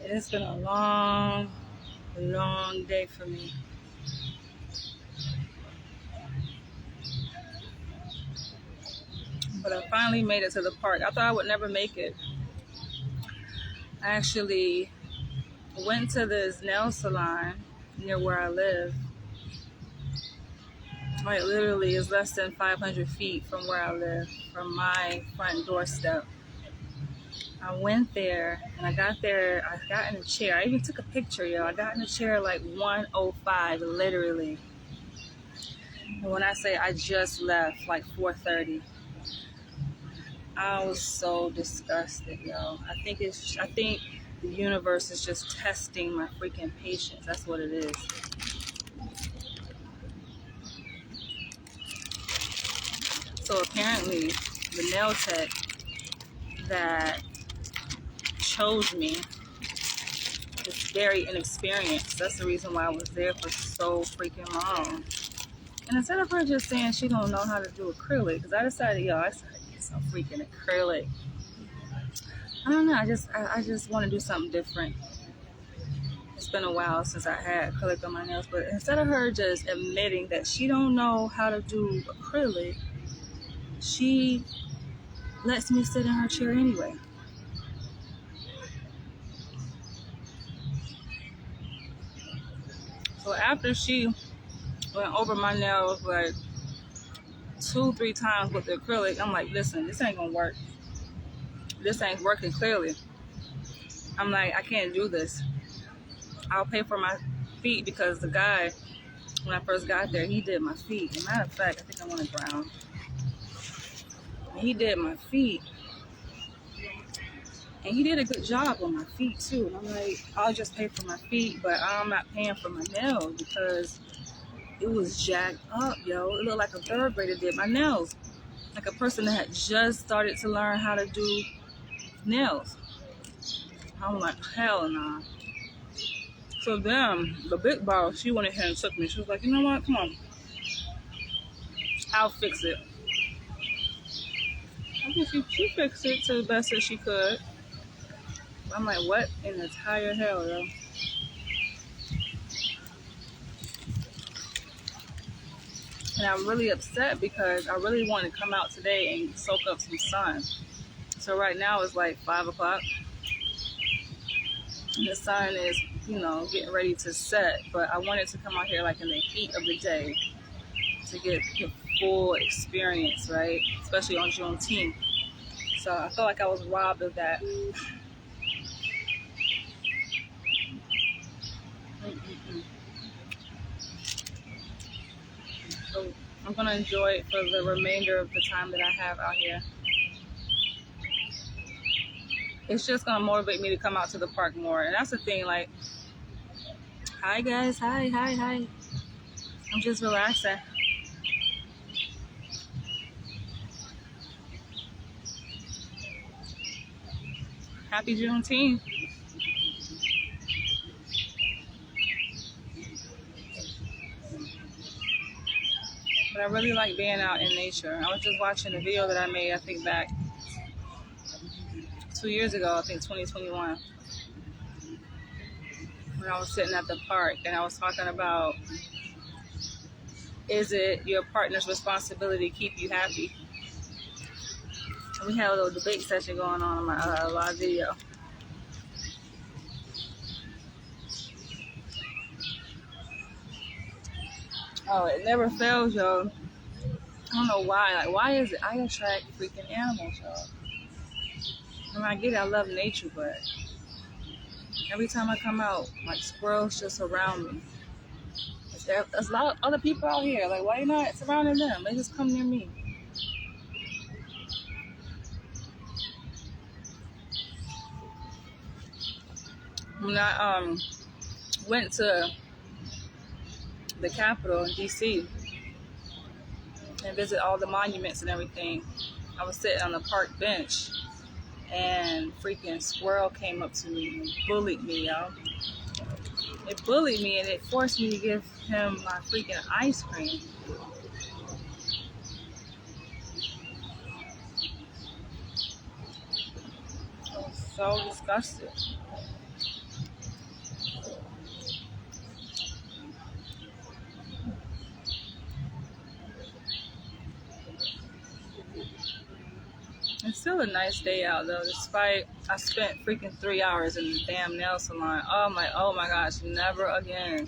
It's been a long, long day for me. But I finally made it to the park. I thought I would never make it. I actually went to this nail salon near where I live. Like literally is less than 500 feet from where I live, from my front doorstep. I went there and I got in a chair. I even took a picture, yo. I got in a chair like 1:05, literally. And when I say I just left, like 4:30. I was so disgusted, yo. I think the universe is just testing my freaking patience. That's what it is. So apparently, the nail tech that chose me is very inexperienced. That's the reason why I was there for so freaking long. And instead of her just saying she don't know how to do acrylic, because I decided to get some freaking acrylic. I don't know. I just want to do something different. It's been a while since I had acrylic on my nails, but instead of her just admitting that she don't know how to do acrylic, she lets me sit in her chair anyway. So after she went over my nails like 2-3 times with the acrylic, I'm like, listen, this ain't gonna work. This ain't working clearly. I'm like, I can't do this. I'll pay for my feet because the guy, when I first got there, he did my feet. As a matter of fact, I think I wanted brown. He did my feet. And he did a good job on my feet too. And I'm like, I'll just pay for my feet, but I'm not paying for my nails because it was jacked up, yo. It looked like a third grader did my nails. Like a person that had just started to learn how to do nails. I'm like, hell nah. So then the big boss, she went ahead and took me. She was like, you know what? Come on. I'll fix it. I guess she fixed it to the best that she could. I'm like, what in the entire hell, yo? And I'm really upset because I really want to come out today and soak up some sun. So right now it's like 5 o'clock. And the sun is, getting ready to set. But I wanted to come out here like in the heat of the day to get the full experience, right? Especially on Juneteenth. So I felt like I was robbed of that. So I'm going to enjoy it for the remainder of the time that I have out here. It's just going to motivate me to come out to the park more. And that's the thing, like, hi guys, hi. I'm just relaxing. Happy Juneteenth. But I really like being out in nature. I was just watching a video that I made, I think back 2 years ago, I think 2021. When I was sitting at the park and I was talking about, is it your partner's responsibility to keep you happy? And we had a little debate session going on in my live video. Oh, it never fails, yo. I don't know why. Like, why is it I attract freaking animals, y'all? I mean, I get it, I love nature, but every time I come out, like, squirrels just surround me. There's a lot of other people out here. Like, why you not surrounding them? They just come near me. When I went to the Capitol in DC and visit all the monuments and everything, I was sitting on the park bench and freaking squirrel came up to me and bullied me, y'all. It bullied me and it forced me to give him my freaking ice cream. I was so disgusted. It's still a nice day out though, despite I spent freaking 3 hours in the damn nail salon. Oh my gosh, never again.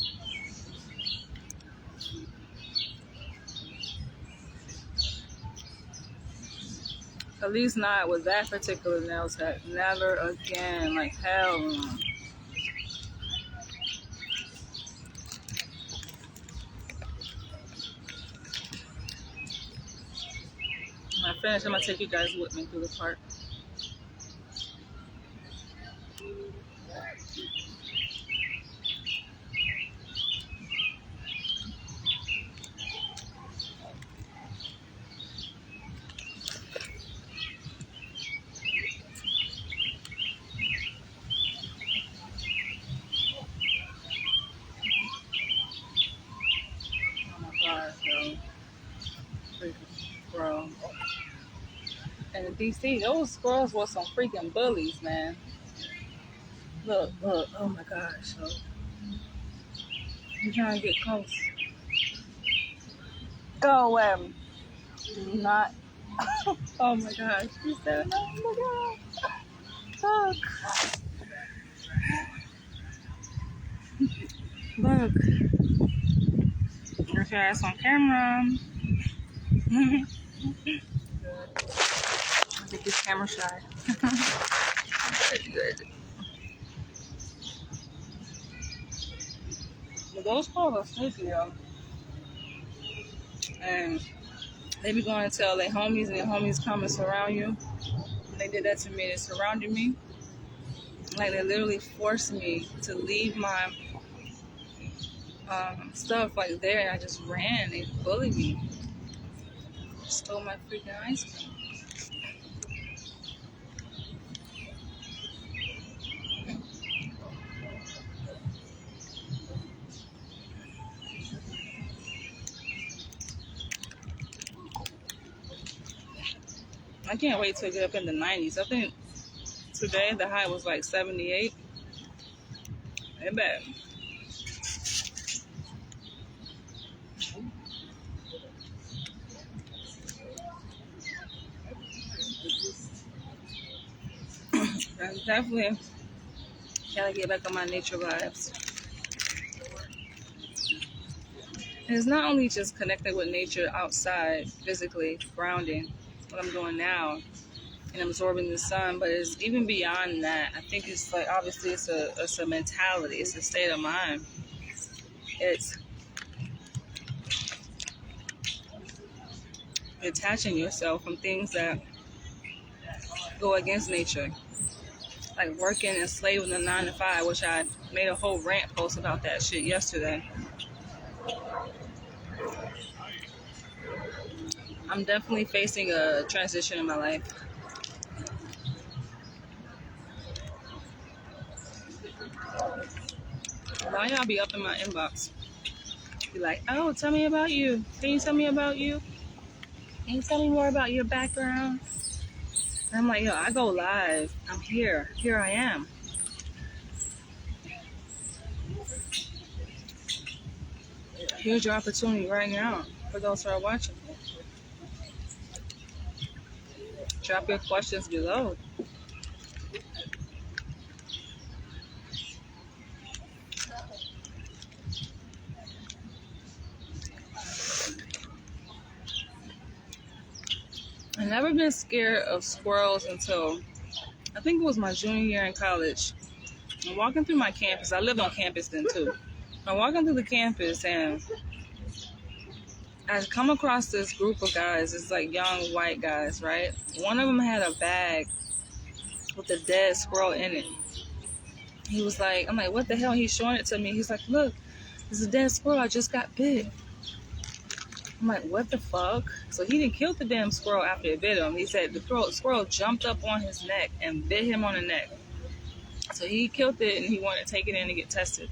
At least not with that particular nail tech. Never again. Like hell no. When I finish, I'm gonna take you guys with me through the park. Oh my gosh, yo. Freaking squirrel. And in DC, those squirrels were some freaking bullies, man. Look, oh my gosh. So, I'm trying to get close. Go away. Do not. Oh my gosh. She said, oh my god. Look. There's your ass on camera. I think he's camera shy. Good. But those calls are sneaky, though. And they be going to tell their homies, and their homies come and surround you. And they did that to me. They surrounded me. Like, they literally forced me to leave my stuff like there, and I just ran. They bullied me. Stole my freaking ice cream. I can't wait to get up in the 90s. I think today the high was like 78. Ain't bad. I definitely gotta get back on my nature vibes. And it's not only just connecting with nature outside, physically, grounding, what I'm doing now, and absorbing the sun, but it's even beyond that. I think it's like, obviously it's a mentality, it's a state of mind. It's detaching yourself from things that go against nature. Like working and slaving the 9 to 5, which I made a whole rant post about that shit yesterday. I'm definitely facing a transition in my life. Why y'all be up in my inbox? Be like, oh, tell me about you. Can you tell me about you? Can you tell me more about your background? And I'm like, yo, I go live. I'm here. Here I am. Here's your opportunity right now for those who are watching. Drop your questions below. I've never been scared of squirrels until I think it was my junior year in college. I'm walking through my campus. I lived on campus then too. I'm walking through the campus and I come across this group of guys. It's like young white guys, right? One of them had a bag with a dead squirrel in it. He was like, I'm like, what the hell? He's showing it to me. He's like, look, there's a dead squirrel. I just got bit. I'm like, what the fuck? So he didn't kill the damn squirrel after it bit him. He said the squirrel jumped up on his neck and bit him on the neck. So he killed it and he wanted to take it in to get tested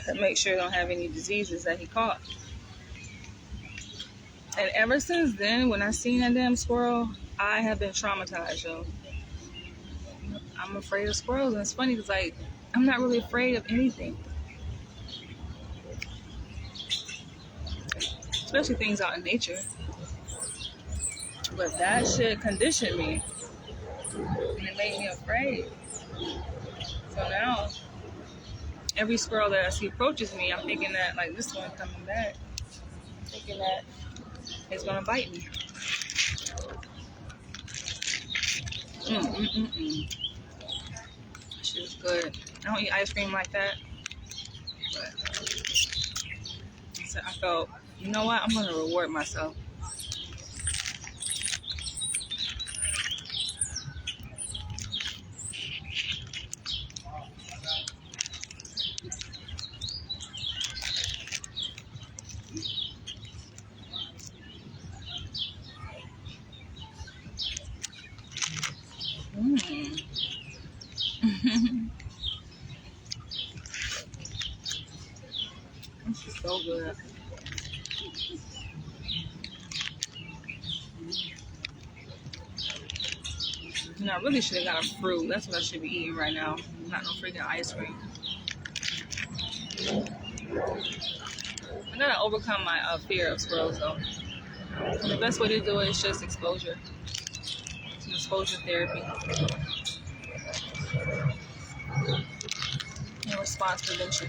to make sure it don't have any diseases that he caught. And ever since then, when I seen that damn squirrel, I have been traumatized, yo. I'm afraid of squirrels, and it's funny because, like, I'm not really afraid of anything. Especially things out in nature. But that shit conditioned me. And it made me afraid. So now, every squirrel that I see approaches me, I'm thinking that, like, this one coming back. I'm thinking that it's gonna bite me. Shit was good. I don't eat ice cream like that. But so I felt, you know what? I'm gonna reward myself. This is so good. You know, I really should have got a fruit. That's what I should be eating right now. Not no freaking ice cream. I gotta overcome my fear of squirrels, though. And the best way to do it is just exposure. It's an exposure therapy. And response prevention.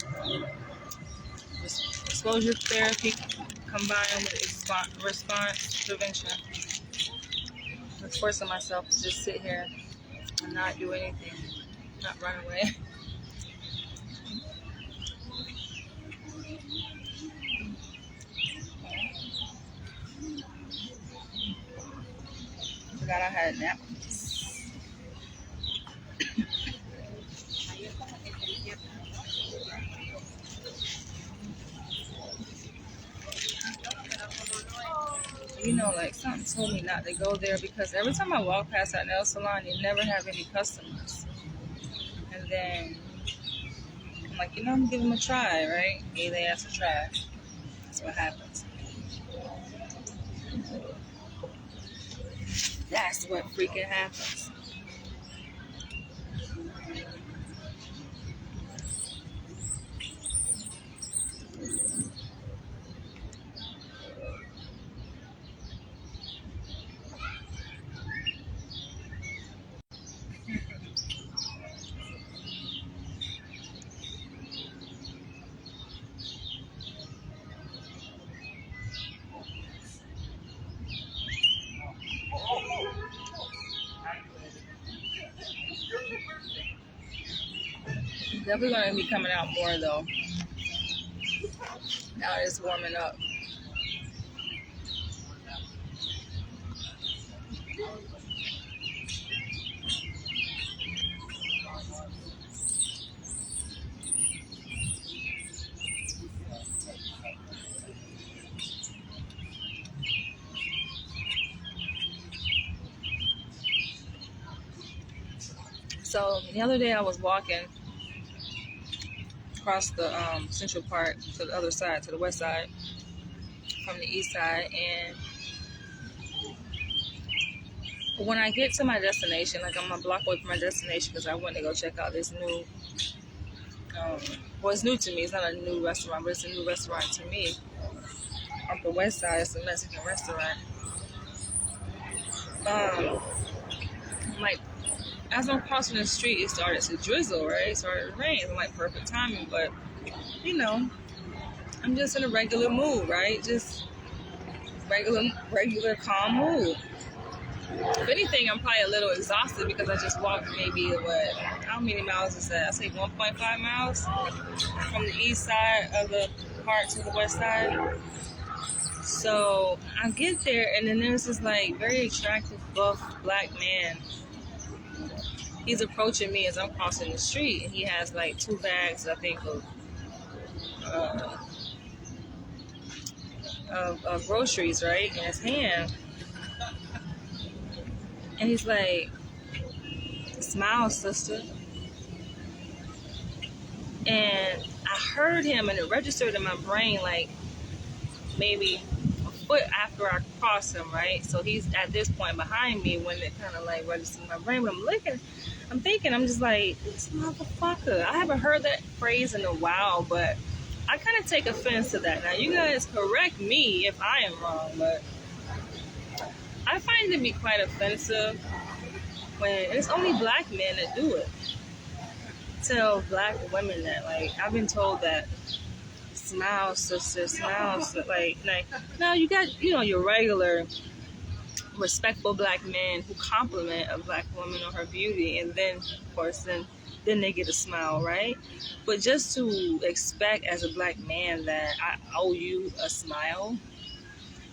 Exposure therapy combined with response prevention. I'm forcing myself to just sit here and not do anything, not run away. Forgot I had a nap. You know, like, something told me not to go there because every time I walk past that nail salon, you never have any customers. And then I'm like, I'm gonna give them a try, right? Maybe they ask to try. That's what happens. That's what freaking happens. Definitely gonna be coming out more though. Now it's warming up. So the other day I was walking across the Central Park to the other side, to the west side, from the east side, and when I get to my destination, like I'm a block away from my destination because I went to go check out this new, well, it's new to me. It's not a new restaurant, but it's a new restaurant to me. On the west side, it's a Mexican restaurant. Like, as I'm crossing the street, it started to drizzle, right? It started to rain. It's like perfect timing, but I'm just in a regular mood, right? Just regular calm mood. If anything, I'm probably a little exhausted because I just walked maybe, how many miles is that? I say 1.5 miles from the east side of the park to the west side. So I get there, and then there's this like very attractive, buff black man. He's approaching me as I'm crossing the street, and he has like 2 bags, I think, of groceries, right, in his hand. And he's like, "Smile, sister." And I heard him, and it registered in my brain like maybe a foot after I crossed him, right? So he's at this point behind me when it kind of like registered in my brain. But I'm thinking, I'm just like, this motherfucker. I haven't heard that phrase in a while, but I kind of take offense to that. Now, you guys correct me if I am wrong, but I find it to be quite offensive when it's only black men that do it. Tell black women that, like, I've been told that smile, sister, smile, like, now you got, your regular respectful black men who compliment a black woman on her beauty, and then, of course, then they get a smile, right? But just to expect as a black man that I owe you a smile,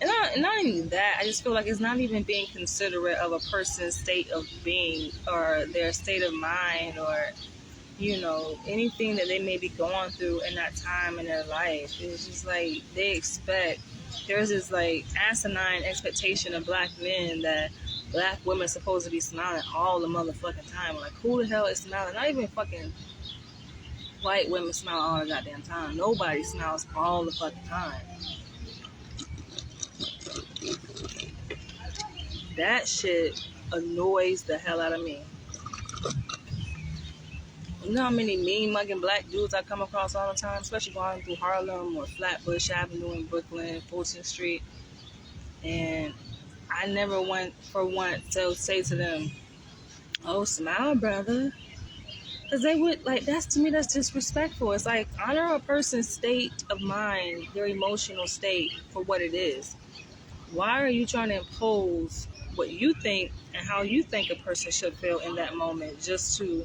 and not even that, I just feel like it's not even being considerate of a person's state of being or their state of mind, or anything that they may be going through in that time in their life. It's just like they expect, there's this like asinine expectation of black men that black women are supposed to be smiling all the motherfucking time. Like, who the hell is smiling? Not even fucking white women smile all the goddamn time. Nobody smiles all the fucking time. That shit annoys the hell out of me. You know how many mean mugging black dudes I come across all the time, especially going through Harlem or Flatbush Avenue in Brooklyn, Fulton Street. And I never went for once to say to them, "Oh, smile, brother." Because they would, like, to me, that's disrespectful. It's like, honor a person's state of mind, their emotional state for what it is. Why are you trying to impose what you think and how you think a person should feel in that moment just to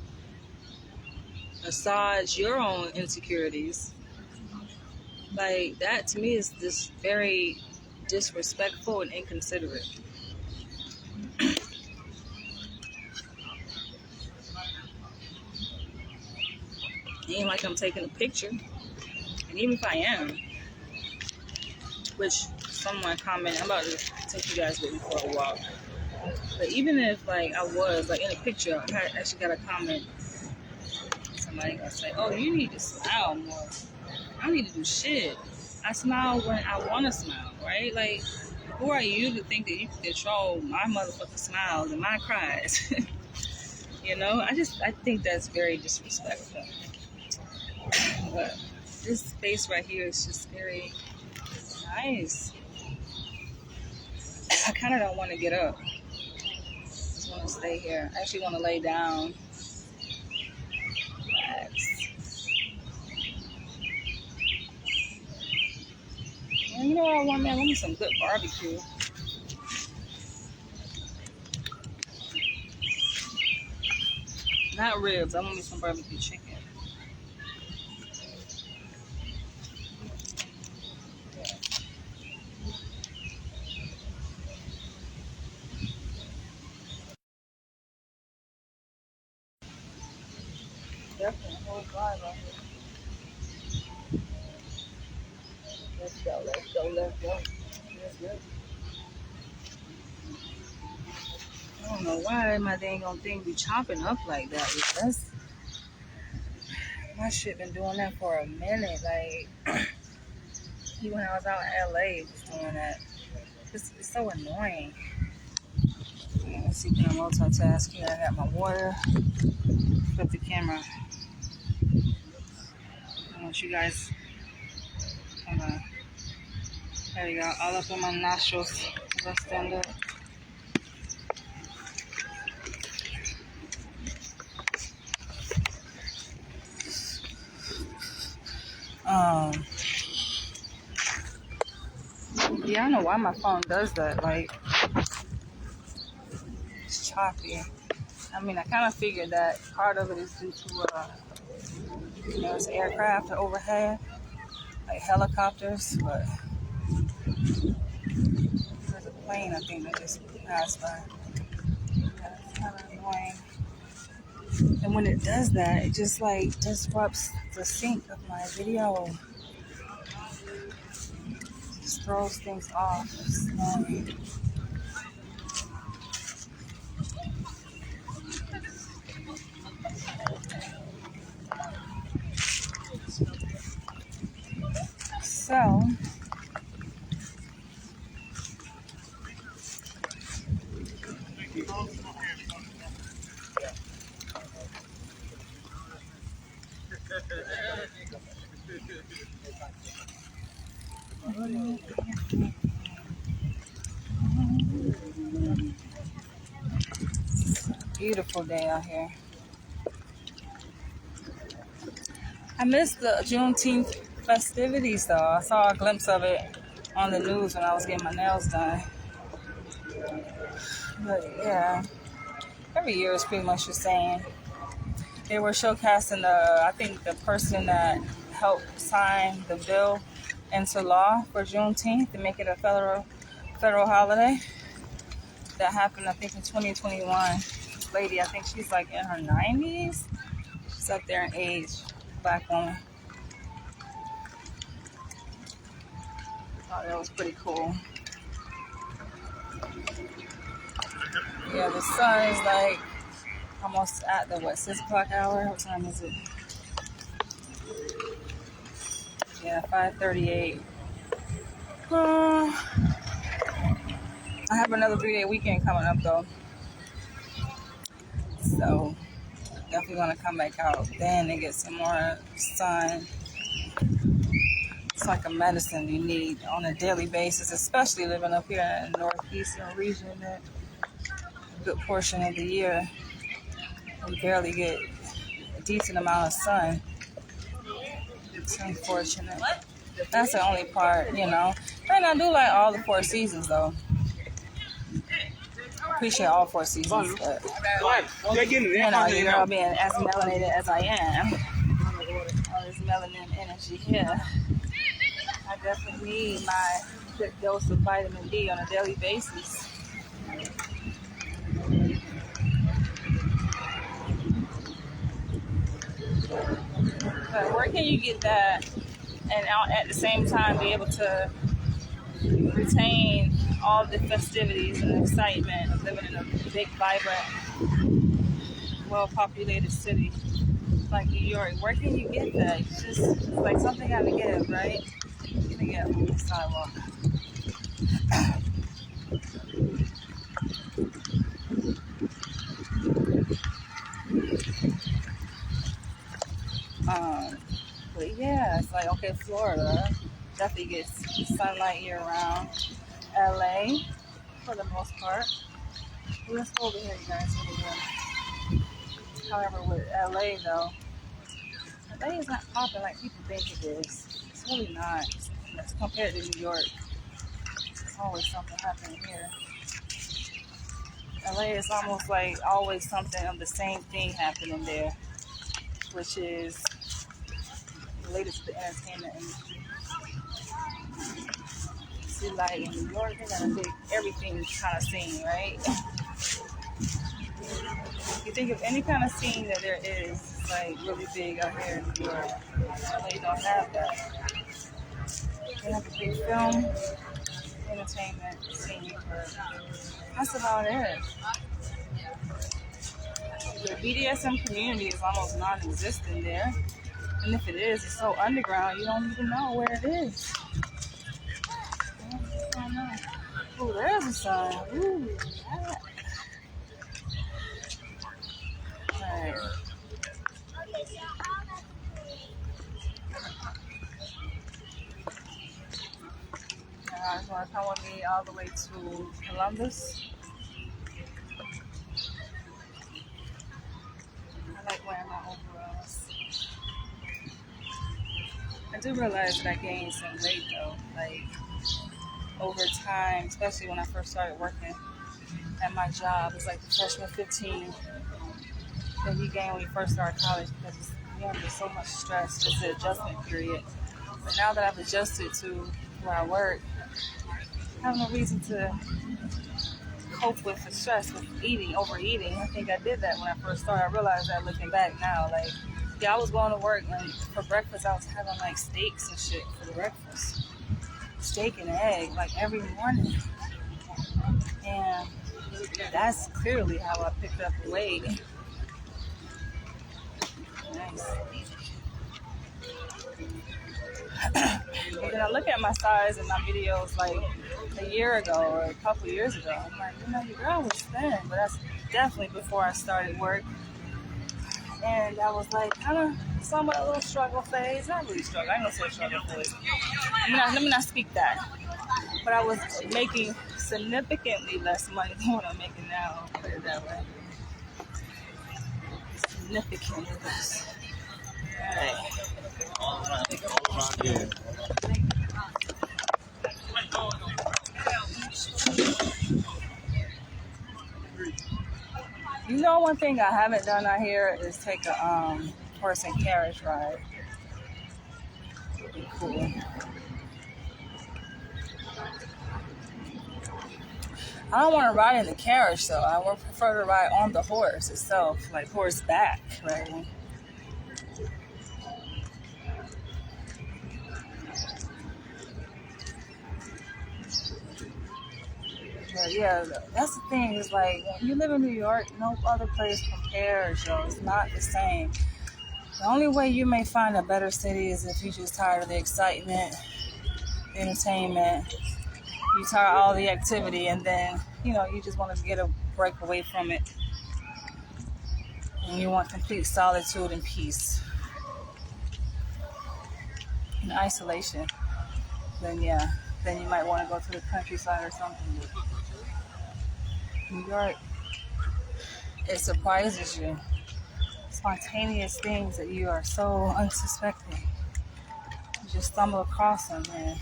assuage your own insecurities? Like, that to me is just very disrespectful and inconsiderate. It ain't like I'm taking a picture. And even if I am, which someone commented, I'm about to take you guys with me for a walk. But even if, like, I was, like, in a picture, I actually got a comment. Somebody gonna say, "Oh, you need to smile more." I need to do shit. I smile when I want to smile, right? Like, who are you to think that you can control my motherfucking smiles and my cries? I think that's very disrespectful. But this space right here is just very nice. I kind of don't want to get up. I just want to stay here. I actually want to lay down. Relax. And you know what I want, man? I want me some good barbecue. Not ribs. I want me some barbecue chicken. Definitely a whole vibe out here. Let's go. Let's go. I don't know why my dang on thing be chopping up like that. That's my shit been doing that for a minute. Like, even when I was out in LA, it was doing that. It's so annoying. Let's see, can I multitask here? I got my water. Flip the camera. I want you guys. Hold on. There you go. All up in my nostrils. As I stand up. Yeah, I don't know why my phone does that. Like, it's choppy. I mean, I kind of figured that part of it is due to, it's aircraft overhead, like helicopters, but there's a plane, I think, that just passed by. That's kind of annoying. And when it does that, it just, like, disrupts the sync of my video. It just throws things off. It's annoying. So, Beautiful day out here. I missed the Juneteenth festivities though. I saw a glimpse of it on the news when I was getting my nails done. But yeah, every year is pretty much the same. They were showcasing I think the person that helped sign the bill into law for Juneteenth to make it a federal holiday. That happened, I think, in 2021. This lady, I think she's like in her 90s. She's up there in age, black woman. Thought that was pretty cool. Yeah, the sun is like almost at the 6 o'clock hour. What time is it? Yeah, 5:38. I have another 3-day weekend coming up though, so definitely want to come back out then and get some more sun. It's like a medicine you need on a daily basis, especially living up here in the northeastern region. That a good portion of the year we barely get a decent amount of sun. It's unfortunate. That's the only part, And I do like all the 4 seasons though. Appreciate all 4 seasons, but your girl being as melanated as I am, all this melanin energy here, I definitely need my good dose of vitamin D on a daily basis. But where can you get that and at the same time be able to retain all the festivities and excitement of living in a big, vibrant, well-populated city like New York? Where can you get that? It's like something got to give, right? Let me get on the sidewalk. But yeah, it's like, okay, Florida definitely gets sunlight year round. LA, for the most part. Let's go over here, you guys. However, with LA though, LA is not popping like people think it is. It's really not. As compared to New York, there's always something happening here. LA is almost like always something of the same thing happening there, which is related to the entertainment industry. See, like in New York, they got a big everything kind of scene, right? You think of any kind of scene that there is, like really big out here in New York. They don't have that. They have a big film, entertainment scene, but that's about it. The BDSM community is almost non-existent there. And if it is, it's so underground, you don't even know where it is. Oh, there's a sign. Ooh, yeah. Alright. Now, I just want to come with me all the way to Columbus. I like wearing my overalls. I do realize that I gained some weight though, like over time, especially when I first started working at my job. It's like the freshman 15 that you gain when you first start college because there's so much stress, just the adjustment period. But now that I've adjusted to where I work, I have no reason to cope with the stress with overeating. I think I did that when I first started. I realized that looking back now, like, yeah, I was going to work and for breakfast I was having like steaks and shit for breakfast. Steak and egg, like every morning. And that's clearly how I picked up the weight. Nice. And then I look at my size in my videos like a year ago or a couple years ago. I'm like, your girl was thin, but that's definitely before I started work. And I was like, kind of somewhat a little struggle phase. Not really struggle. I ain't gonna say struggle phase. Let me not speak that. But I was making significantly less money than what I'm making now. I'll put it that way. significant of this. Right. Yeah. You know, one thing I haven't done out here is take a horse and carriage ride. It'd be cool. I don't want to ride in the carriage though. I would prefer to ride on the horse itself, like horseback, right? But yeah, that's the thing. Is like when you live in New York, no other place compares. Yo, it's not the same. The only way you may find a better city is if you're just tired of the excitement, entertainment. You tired of all the activity, and then you just want to get a break away from it, and you want complete solitude and peace and isolation. Then then you might want to go to the countryside or something. New York, it surprises you. Spontaneous things that you are so unsuspecting. You just stumble across them, man.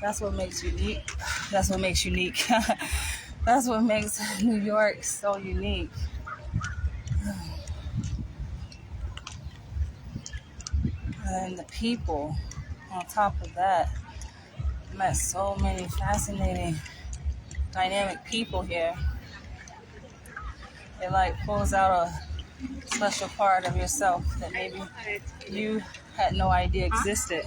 That's what makes unique. That's what makes unique. That's what makes New York so unique. And the people, on top of that, I met so many fascinating, dynamic people here. It like pulls out a special part of yourself that maybe you had no idea existed.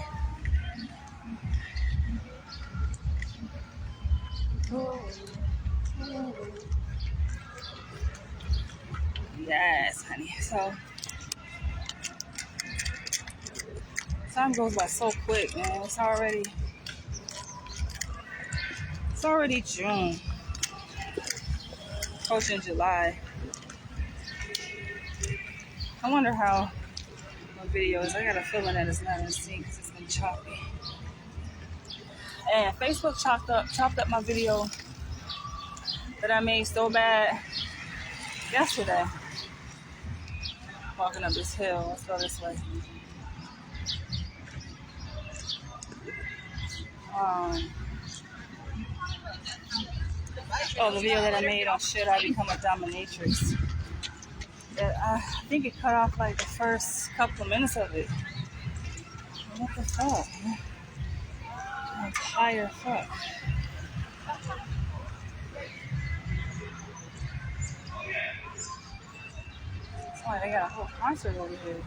Yes, honey. So time goes by so quick, man. It's already June, approaching July. I wonder how my video is. I got a feeling that it's not in sync because it's been choppy. And Facebook chopped up my video that I made so bad yesterday. Walking up this hill. Let's go this way. The video that I made on should I become a dominatrix. I think it cut off like the first couple of minutes of it. What the fuck? I'm tired. Fuck. It's like they got a whole concert over here.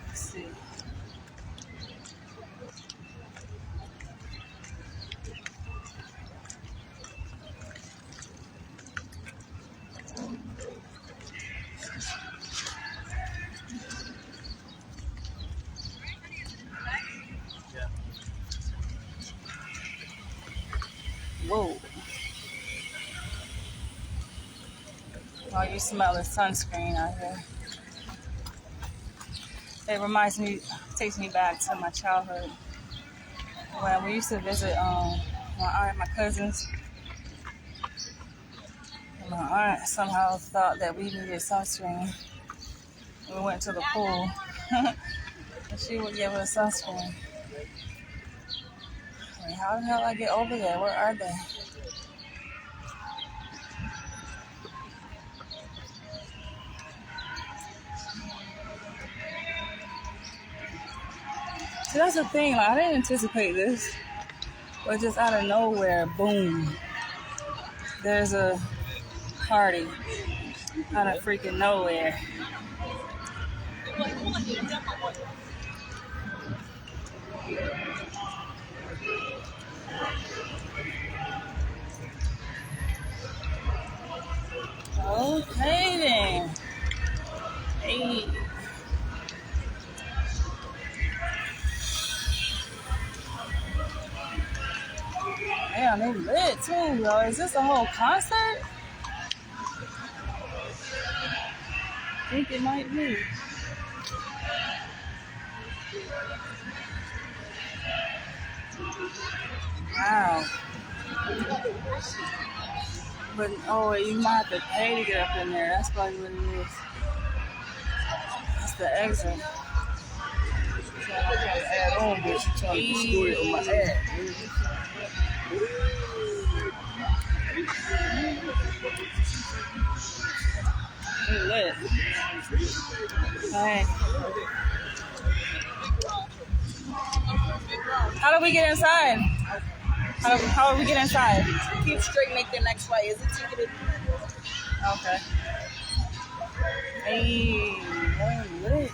Let's see. Whoa. Oh, you smell the sunscreen out here. It takes me back to my childhood when we used to visit my aunt and my cousins. And my aunt somehow thought that we needed sunscreen. We went to the pool and she would give us sunscreen. I mean, how the hell I get over there? Where are they? See, that's the thing. Like, I didn't anticipate this, but just out of nowhere, boom, there's a party out of freaking nowhere. Okay then. Hey. Damn, they lit too, yo. Is this a whole concert? I think it might be. Wow. But oh, you might have to pay to get up in there. That's probably what it is. That's the exit. I'm trying to add on, but she trying to destroy it on my ad. It's lit. Alright. How do we get inside? How do we get inside? Keep straight, make the next right. Is it ticketed? Okay. Hey, that's lit.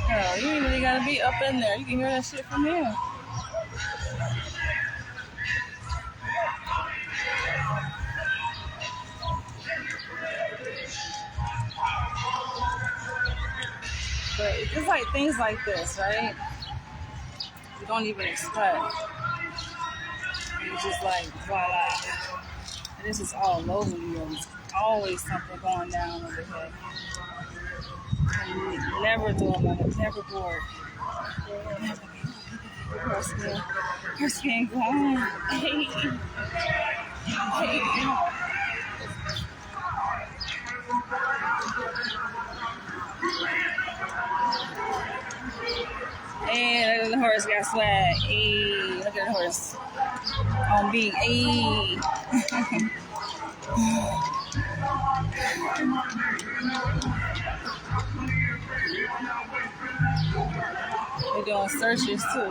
Hell, you ain't really gotta be up in there. You can hear that shit from here. But it's just like things like this, right? You don't even expect. It's just like voila. And this is all over you. There's always something going down over here. And never doing nothing, never bored. Her skin glowing. Hey. Hey. Hey, look at the horse got swag. Hey, look at the horse. On beat. Hey. They're doing searches too.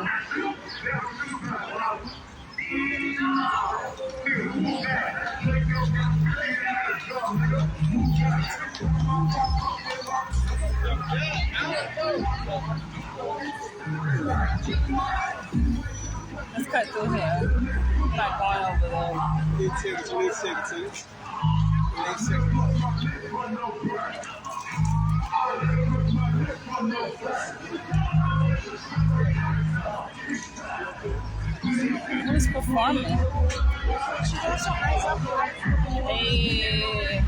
Let's cut through here. I'm not going over there. Who's performing? Hey.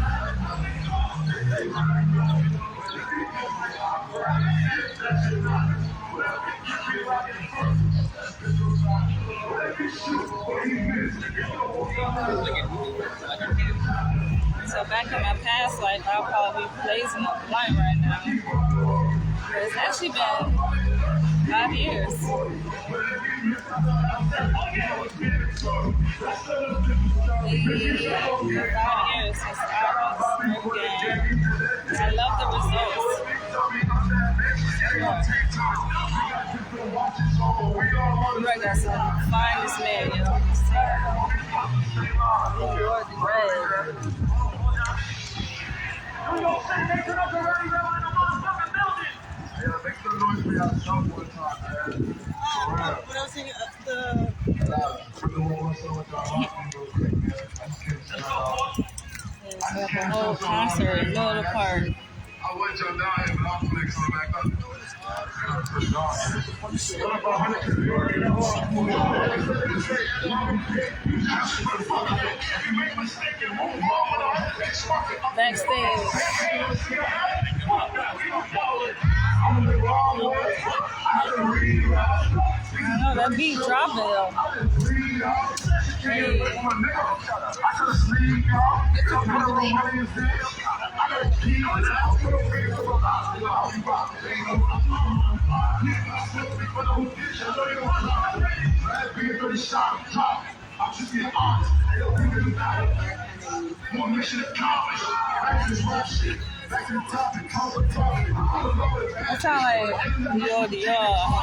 So back in my past life, I'll probably be blazing a blunt right now. But it's actually been 5 years. 5 years since I was again. I love the results. I got some finest man, you know. What else in the whole concert, middle of the park. I want y'all down here, but I'm fixing it back up. Backstage. I know that beat dropping though. Hey. I sound like Dior.